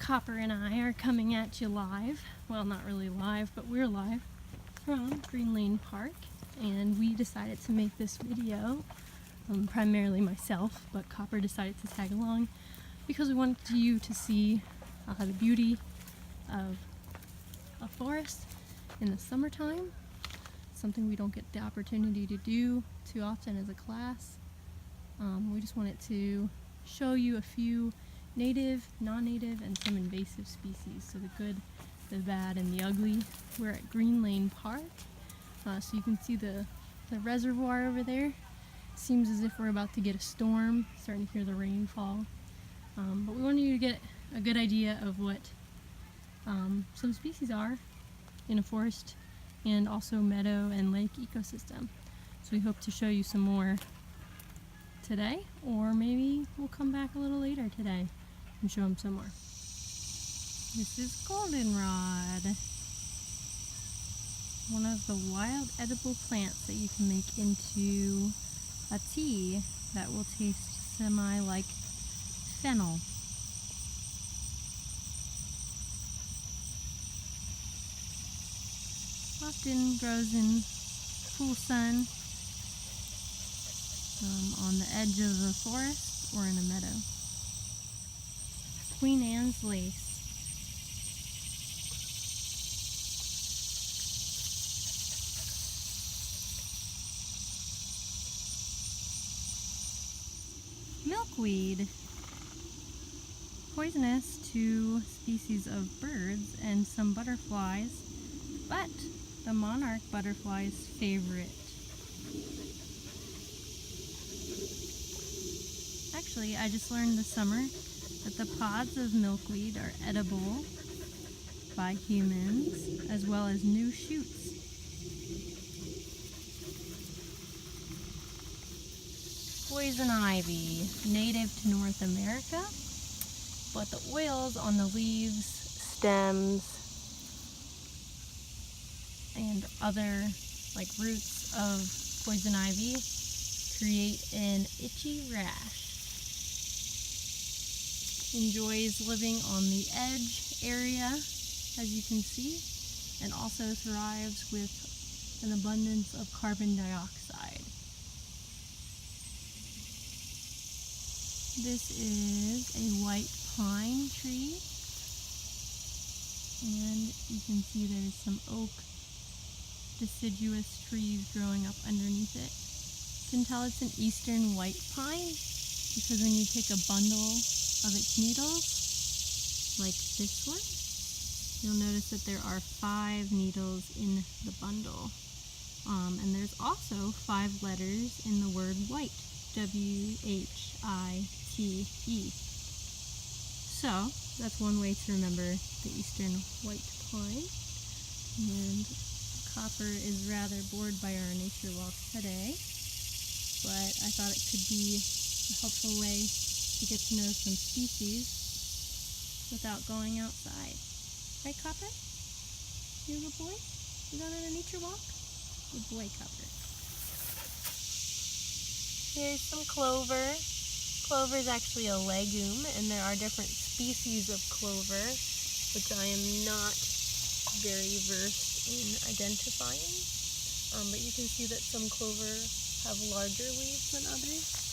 Copper and I are coming at you live. Well, not really live, but we're live from Green Lane Park, and we decided to make this video, primarily myself, but Copper decided to tag along because we wanted you to see the beauty of a forest in the summertime, something we don't get the opportunity to do too often as a class. We just wanted to show you a few native, non-native, and some invasive species. So the good, the bad, and the ugly. We're at Green Lane Park, so you can see the reservoir over there. Seems as if we're about to get a storm, starting to hear the rain fall. But we wanted you to get a good idea of what some species are in a forest and also meadow and lake ecosystem. So we hope to show you some more today, or maybe we'll come back a little later today and show them some more. This is goldenrod, one of the wild edible plants that you can make into a tea that will taste semi-like fennel. Often grows in full sun, on the edge of the forest or in a meadow. Queen Anne's lace. Milkweed. Poisonous to species of birds and some butterflies, but the monarch butterfly's favorite. Actually, I just learned this summer that the pods of milkweed are edible by humans, as well as new shoots. Poison ivy, native to North America, but the oils on the leaves, stems, and other roots of poison ivy create an itchy rash. Enjoys living on the edge area, as you can see, and also thrives with an abundance of carbon dioxide. This is a white pine tree, and you can see there's some oak deciduous trees growing up underneath it. You can tell it's an eastern white pine because when you take a bundle of its needles, like this one, you'll notice that there are 5 needles in the bundle. And there's also 5 letters in the word white, W-H-I-T-E. So that's one way to remember the eastern white pine. And Copper is rather bored by our nature walk today, but I thought it could be a helpful way to get to know some species without going outside. Right, Copper? You a good boy? You going on a nature walk? Good boy, Copper. Here's some clover. Clover is actually a legume, and there are different species of clover, which I am not very versed in identifying. But you can see that some clover have larger leaves than others.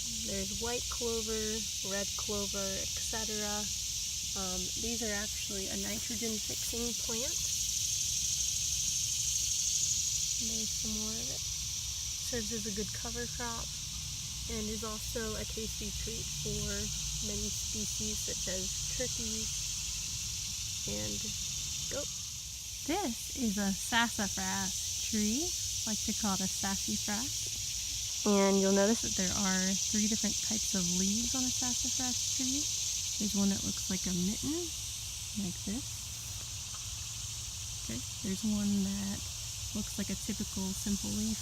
There's white clover, red clover, etc. These are actually a nitrogen fixing plant. And there's some more of it. Serves as a good cover crop and is also a tasty treat for many species such as turkeys and goats. This is a sassafras tree. I like to call it a sassafras. And you'll notice that there are 3 different types of leaves on a sassafras tree. There's one that looks like a mitten, like this. Okay, there's one that looks like a typical simple leaf,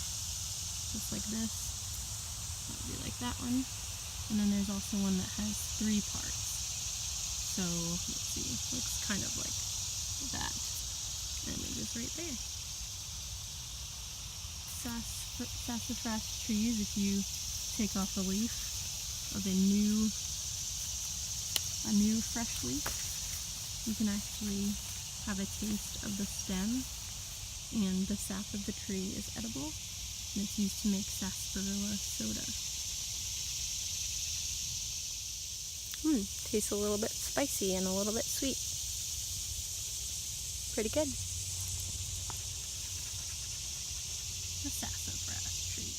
just like this. That would be like that one. And then there's also one that has 3 parts. So, let's see, looks kind of like that. And it is right there. Sassafras trees, if you take off a leaf of a new fresh leaf, you can actually have a taste of the stem, and the sap of the tree is edible, and it's used to make sarsaparilla soda. Tastes a little bit spicy and a little bit sweet. Pretty good. The sassafras tree.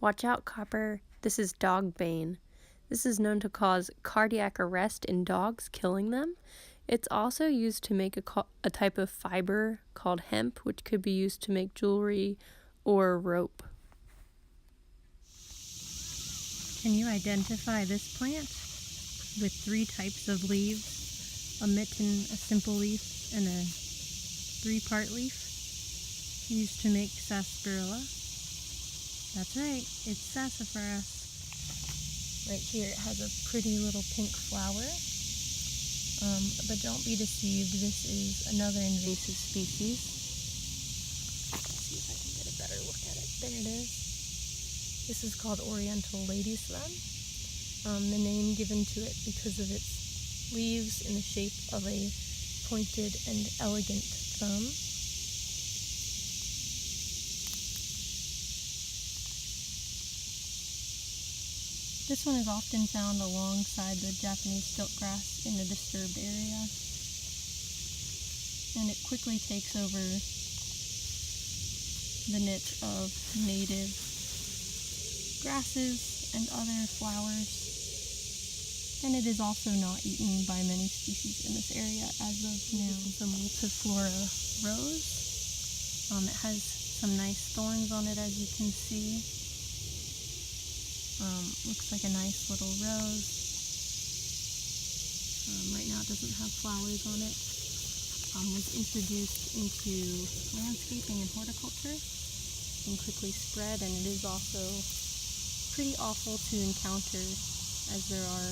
Watch out, Copper. This is dog bane. This is known to cause cardiac arrest in dogs, killing them. It's also used to make a type of fiber called hemp, which could be used to make jewelry or rope. Can you identify this plant? With 3 types of leaves, a mitten, a simple leaf, and a 3-part leaf, used to make sarsaparilla. That's right, it's sassafras. Right here it has a pretty little pink flower, but don't be deceived, this is another invasive species. Let's see if I can get a better look at it. There it is. This is called Oriental lady slum. The name given to it because of its leaves in the shape of a pointed and elegant thumb. This one is often found alongside the Japanese stiltgrass in a disturbed area, and it quickly takes over the niche of native grasses and other flowers, and it is also not eaten by many species in this area as of now. The MULTIFLORA rose. It has some nice thorns on it, as you can see. Looks like a nice little rose. Right now it doesn't have flowers on it. Was introduced into landscaping and horticulture and quickly spread, and it is also pretty awful to encounter as there are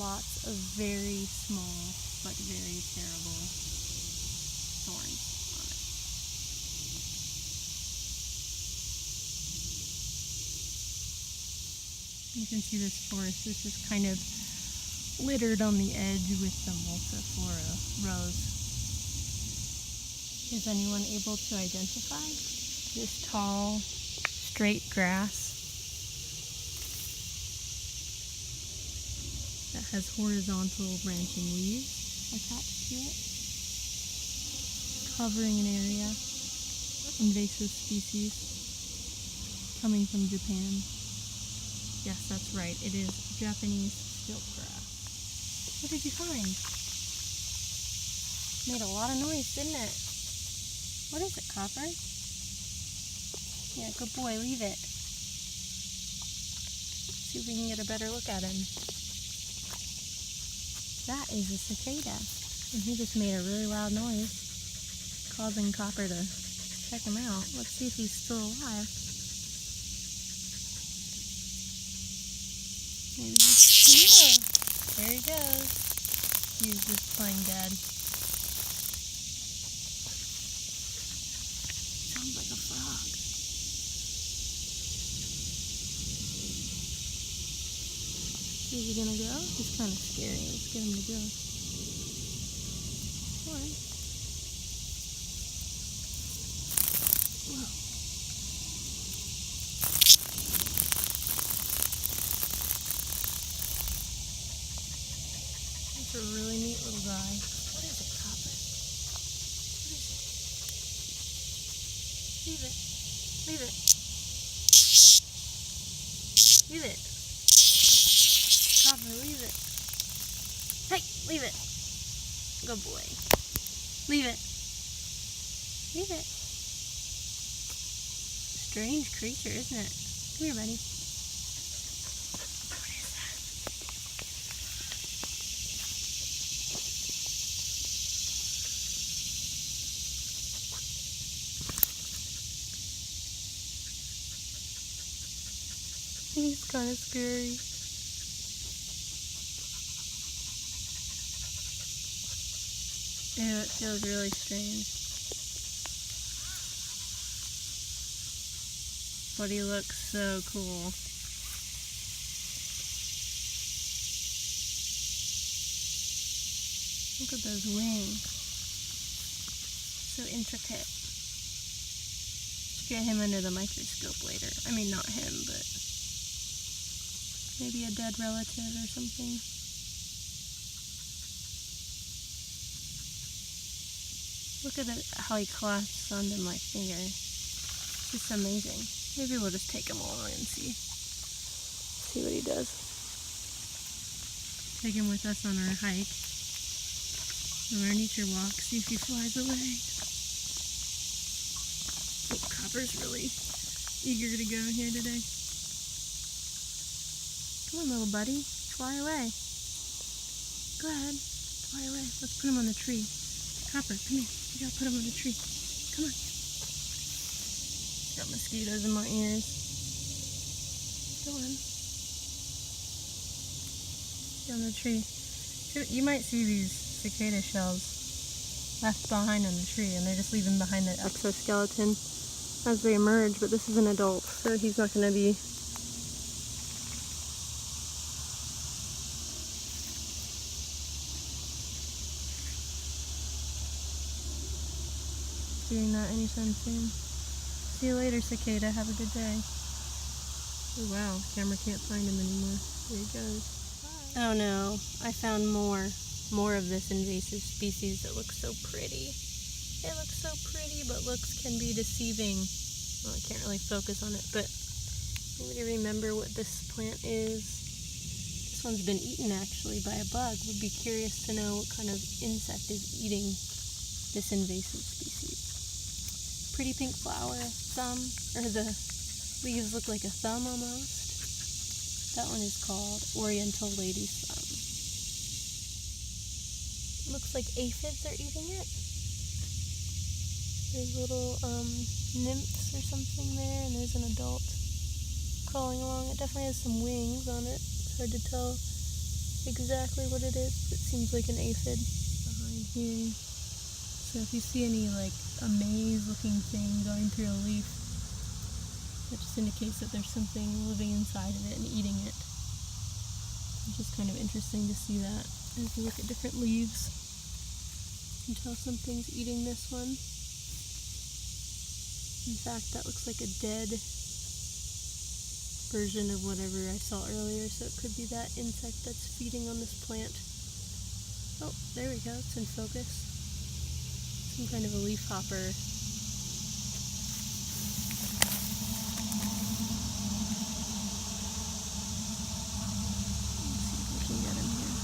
lots of very small but very terrible thorns on it. You can see this forest is just kind of littered on the edge with the MULTIFLORA rose. Is anyone able to identify this tall, straight grass that has horizontal branching leaves attached to it, covering an area, invasive species coming from Japan? Yes, that's right, it is Japanese stiltgrass. What did you find? Made a lot of noise, didn't it? What is it, Copper? Yeah, good boy, leave it. See if we can get a better look at him. That is a cicada, and he just made a really loud noise, causing Copper to check him out. Let's see if he's still alive. Maybe he's, yeah, there he goes. He's just playing dead. Sounds like a frog. Is he gonna go? He's kind of scary. Let's get him to go. Come on. Whoa. That's a really neat little guy. What is it, Copper? What is it? Leave it. Leave it. Leave it. Copper, leave it. Hey, leave it. Good boy. Leave it. Leave it. Strange creature, isn't it? Come here, buddy. What is that? He's kind of scary. Ew, it feels really strange. But he looks so cool. Look at those wings. So intricate. Should get him under the microscope later. I mean, not him, but maybe a dead relative or something. Look at it, how he clasps onto my finger. It's just amazing. Maybe we'll just take him along and see what he does. Take him with us on our hike, on our nature walk, see if he flies away. Oh, Copper's really eager to go here today. Come on, little buddy, fly away. Go ahead, fly away. Let's put him on the tree. Copper, come here. You gotta put him on the tree. Come on. Got mosquitoes in my ears. Go on. Get on the tree. You might see these cicada shells left behind on the tree, and they're just leaving behind the exoskeleton as they emerge, but this is an adult, so he's not gonna be doing that anytime soon. See you later, cicada. Have a good day. Oh wow, camera can't find him anymore. There he goes. Bye. Oh no, I found more of this invasive species that looks so pretty. It looks so pretty, but looks can be deceiving. Well, I can't really focus on it, but anybody remember what this plant is? This one's been eaten actually by a bug. Would be curious to know what kind of insect is eating this invasive species. Pretty pink flower, thumb, or the leaves look like a thumb almost. That one is called Oriental lady's thumb. Looks like aphids are eating it. There's little nymphs or something there, and there's an adult crawling along. It definitely has some wings on it. It's hard to tell exactly what it is, but it seems like an aphid behind here. So if you see any like a maze-looking thing going through a leaf, that just indicates that there's something living inside of it and eating it. It's just kind of interesting to see that. And if you look at different leaves, you can tell something's eating this one. In fact, that looks like a dead version of whatever I saw earlier, so it could be that insect that's feeding on this plant. Oh, there we go, it's in focus. Some kind of a leaf hopper. Let's see if we can get him here.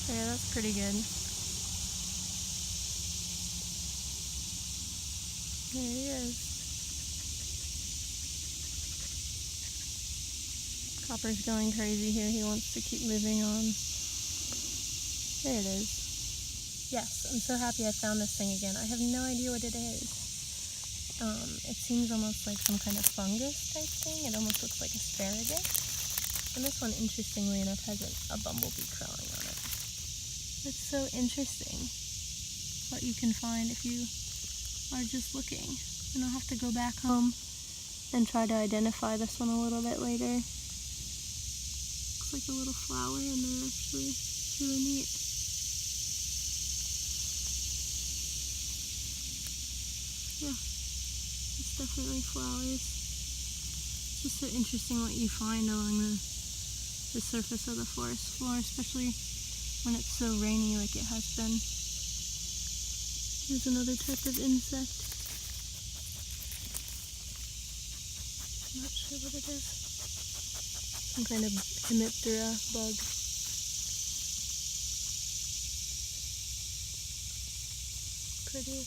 Yeah, that's pretty good. There he is. Copper's going crazy here. He wants to keep moving on. There it is. Yes, I'm so happy I found this thing again. I have no idea what it is. It seems almost like some kind of fungus type thing. It almost looks like asparagus. And this one, interestingly enough, has a bumblebee crawling on it. It's so interesting what you can find if you are just looking. And I'll have to go back home and try to identify this one a little bit later. Looks like a little flower in there, actually. It's really neat. Yeah, it's definitely flowers. It's just so interesting what you find along the surface of the forest floor, especially when it's so rainy like it has been. Here's another type of insect. I'm not sure what it is. Some kind of Hemiptera bug. Pretty.